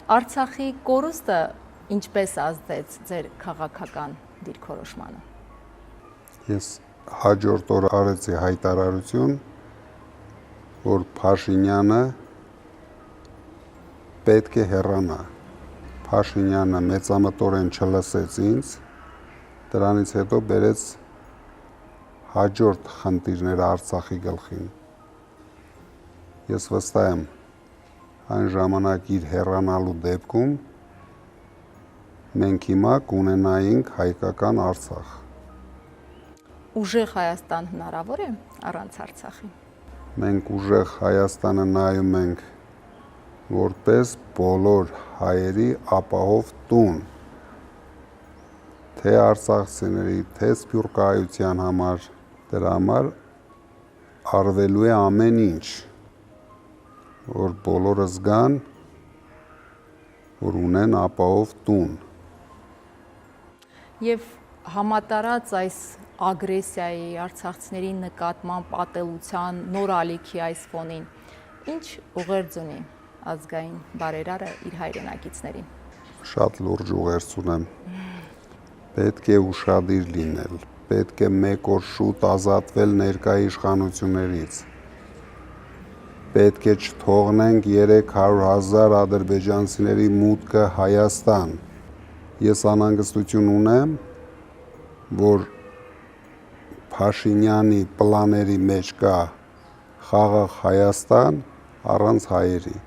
Արցախի կորուստը ինչպես ազդեց ձեր քաղաքական դիրքորոշմանը։ Ես հաջորդ օրը արեցի հայտարարություն, որ Փաշինյանը պետք է հեռանա։ Փաշինյանը մեծամտորեն չլսեց ինձ, դրանից հետո բերեց հաջորդ խնդիրները Արցախի գլխին։ Ես վստահ եմ, այն ժամանակ իր հեռանալու դեպքում մենք հիմա կունենայինք հայկական Արցախ։ Ուժեղ Հայաստան հնարավոր է առանց Արցախի։ Մենք ուժեղ Հայաստանը նայում ենք որպես բոլոր հայերի ապահով տուն, թե արցախցիների, թե սփյուռքահայության համար, դրա համար արվելու է ամեն ինչ, որ բոլորը զգան, որ ունեն ապահով տուն։ Եվ համատարած այս ագրեսիայի, արցախցիների նկատմամբ ատելության, նոր ալիքի այս ֆոնին, ինչ ուղերձ ունի ազգային բարերարը իր հայրենակիցներին։ Շատ լուրջ ուղերձ ունեմ։ Պետք է ուշադիր լինել, պետք է մեկ օր շուտ ազատվել ներկա իշխանություններից։ Պետք է չթողնենք 300,000 ադրբեջանցիների մուտքը Հայաստան։ Ես անհանգստություն ունեմ, որ Փաշինյանի պլաների մեջ կա խաղաղ Հայաստան առանց հայերի։